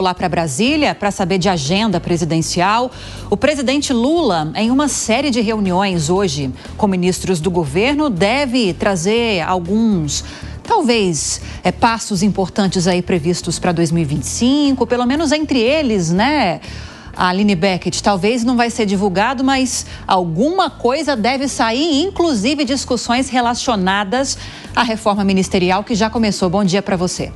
Lá para Brasília para saber de agenda presidencial. O presidente Lula, em uma série de reuniões hoje com ministros do governo, deve trazer alguns, talvez, passos importantes aí previstos para 2025, pelo menos entre eles, né? A Aline Beckett, talvez não vai ser divulgado, mas alguma coisa deve sair, inclusive discussões relacionadas à reforma ministerial que já começou. Bom dia para você.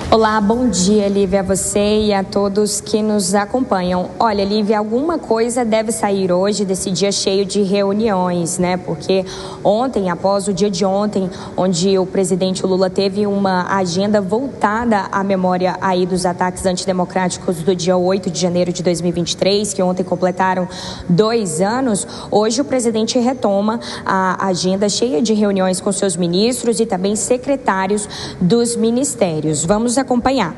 Olá, bom dia, Lívia, a você e a todos que nos acompanham. Olha, Lívia, alguma coisa deve sair hoje desse dia cheio de reuniões, né? Porque ontem, após o dia de ontem, onde o presidente Lula teve uma agenda voltada à memória aí dos ataques antidemocráticos do dia 8 de janeiro de 2023, que ontem completaram 2 anos, hoje o presidente retoma a agenda cheia de reuniões com seus ministros e também secretários dos ministérios. Vamos acompanhar.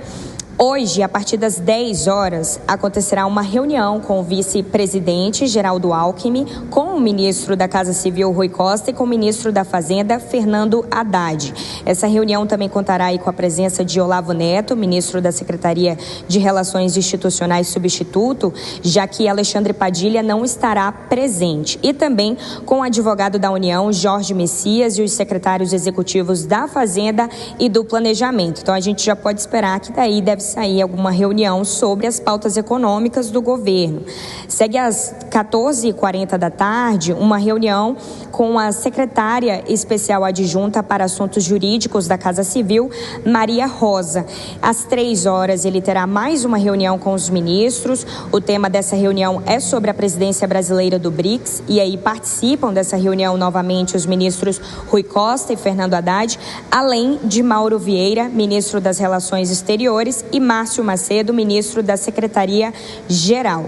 Hoje, a partir das 10 horas, acontecerá uma reunião com o vice-presidente Geraldo Alckmin, com o ministro da Casa Civil, Rui Costa, e com o ministro da Fazenda, Fernando Haddad. Essa reunião também contará aí com a presença de Olavo Neto, ministro da Secretaria de Relações Institucionais substituto, já que Alexandre Padilha não estará presente. E também com o advogado da União, Jorge Messias, e os secretários executivos da Fazenda e do Planejamento. Então, a gente já pode esperar que daí deve sair alguma reunião sobre as pautas econômicas do governo. Segue às 14h40 da tarde uma reunião com a secretária especial adjunta para assuntos jurídicos da Casa Civil, Maria Rosa. Às 3 horas ele terá mais uma reunião com os ministros. O tema dessa reunião é sobre a presidência brasileira do BRICS, e aí participam dessa reunião novamente os ministros Rui Costa e Fernando Haddad, além de Mauro Vieira, ministro das Relações Exteriores, e Márcio Macedo, ministro da Secretaria-Geral.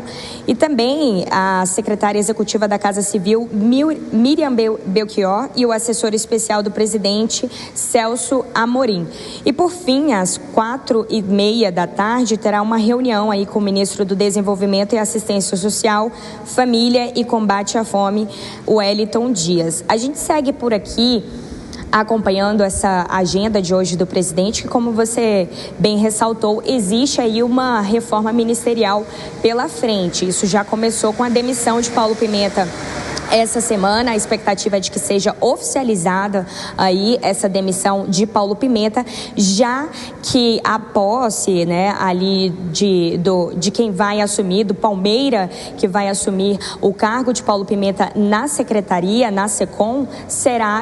E também a secretária executiva da Casa Civil, Miriam Belchior, e o assessor especial do presidente, Celso Amorim. E por fim, às 4h30 da tarde, terá uma reunião aí com o ministro do Desenvolvimento e Assistência Social, Família e Combate à Fome, Wellington Dias. A gente segue por aqui acompanhando essa agenda de hoje do presidente, que, como você bem ressaltou, existe aí uma reforma ministerial pela frente. Isso já começou com a demissão de Paulo Pimenta essa semana. A expectativa é de que seja oficializada aí essa demissão de Paulo Pimenta, já que a posse, né, ali de quem vai assumir, do Palmeira, que vai assumir o cargo de Paulo Pimenta na secretaria, na SECOM,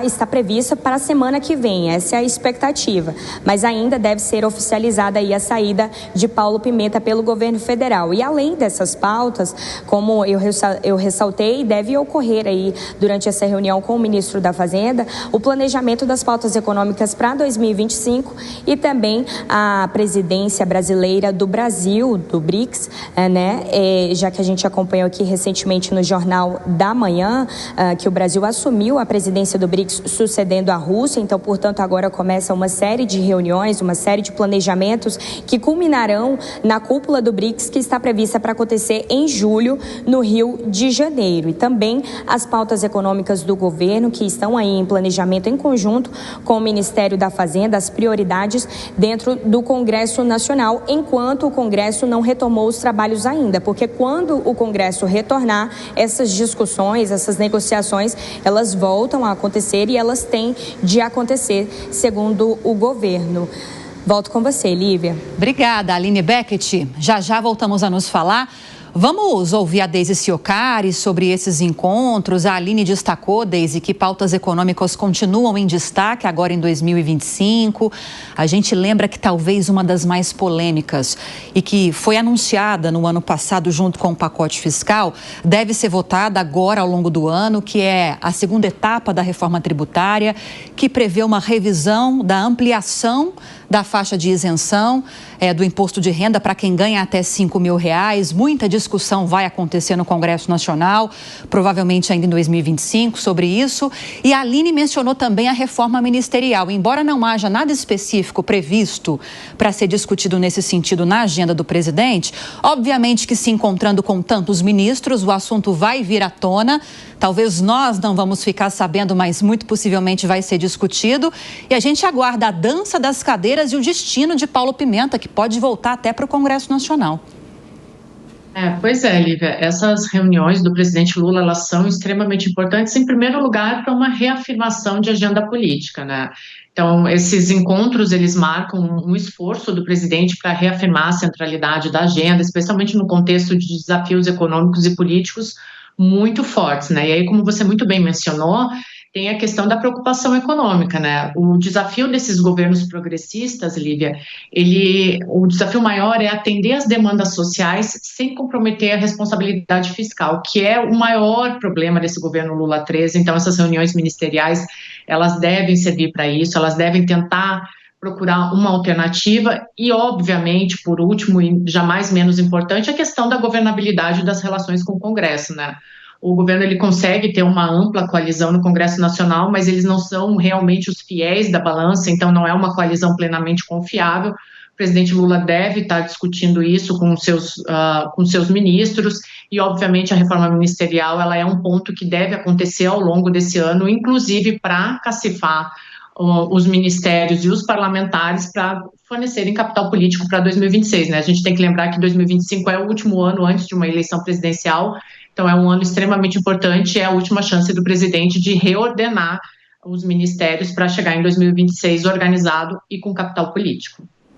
está prevista para a semana que vem. Essa é a expectativa, mas ainda deve ser oficializada aí a saída de Paulo Pimenta pelo governo federal. E além dessas pautas, como eu ressaltei, deve ocorrer aí durante essa reunião com o ministro da Fazenda o planejamento das pautas econômicas para 2025 e também a presidência brasileira do Brasil, do BRICS, né? Já que a gente acompanhou aqui recentemente no Jornal da Manhã que o Brasil assumiu a presidência do BRICS sucedendo a Rússia. Então, portanto, agora começa uma série de reuniões, uma série de planejamentos que culminarão na cúpula do BRICS, que está prevista para acontecer em julho no Rio de Janeiro. E também as pautas econômicas do governo, que estão aí em planejamento em conjunto com o Ministério da Fazenda, as prioridades dentro do Congresso Nacional, enquanto o Congresso não retomou os trabalhos ainda, porque quando o Congresso retornar, essas discussões, essas negociações, elas voltam a acontecer e elas têm de acontecer, segundo o governo. Volto com você, Lívia. Obrigada, Aline Beckett. Já voltamos a nos falar. Vamos ouvir a Deise Ciocari sobre esses encontros. A Aline destacou, Deise, que pautas econômicas continuam em destaque agora em 2025. A gente lembra que talvez uma das mais polêmicas e que foi anunciada no ano passado junto com o pacote fiscal deve ser votada agora ao longo do ano, que é a segunda etapa da reforma tributária, que prevê uma revisão da ampliação da faixa de isenção do imposto de renda para quem ganha até R$5.000. Muita discussão vai acontecer no Congresso Nacional, provavelmente ainda em 2025, sobre isso. E a Aline mencionou também a reforma ministerial. Embora não haja nada específico previsto para ser discutido nesse sentido na agenda do presidente, obviamente que se encontrando com tantos ministros, o assunto vai vir à tona. Talvez nós não vamos ficar sabendo, mas muito possivelmente vai ser discutido. E a gente aguarda a dança das cadeiras fronteiras e o destino de Paulo Pimenta, que pode voltar até para o Congresso Nacional. Pois é, Lívia, essas reuniões do presidente Lula, elas são extremamente importantes, em primeiro lugar, para uma reafirmação de agenda política, né? Então, esses encontros, eles marcam um esforço do presidente para reafirmar a centralidade da agenda, especialmente no contexto de desafios econômicos e políticos muito fortes, né? E aí, como você muito bem mencionou, tem a questão da preocupação econômica, né? O desafio desses governos progressistas, Lívia, o desafio maior é atender às demandas sociais sem comprometer a responsabilidade fiscal, que é o maior problema desse governo Lula 13. Então, essas reuniões ministeriais, elas devem servir para isso, elas devem tentar procurar uma alternativa e, obviamente, por último e jamais menos importante, a questão da governabilidade das relações com o Congresso, né? O governo ele consegue ter uma ampla coalizão no Congresso Nacional, mas eles não são realmente os fiéis da balança, então não é uma coalizão plenamente confiável. O presidente Lula deve estar discutindo isso com seus ministros e, obviamente, a reforma ministerial ela é um ponto que deve acontecer ao longo desse ano, inclusive para cacifar os ministérios e os parlamentares para fornecerem capital político para 2026, né? A gente tem que lembrar que 2025 é o último ano antes de uma eleição presidencial, então é um ano extremamente importante, é a última chance do presidente de reordenar os ministérios para chegar em 2026 organizado e com capital político.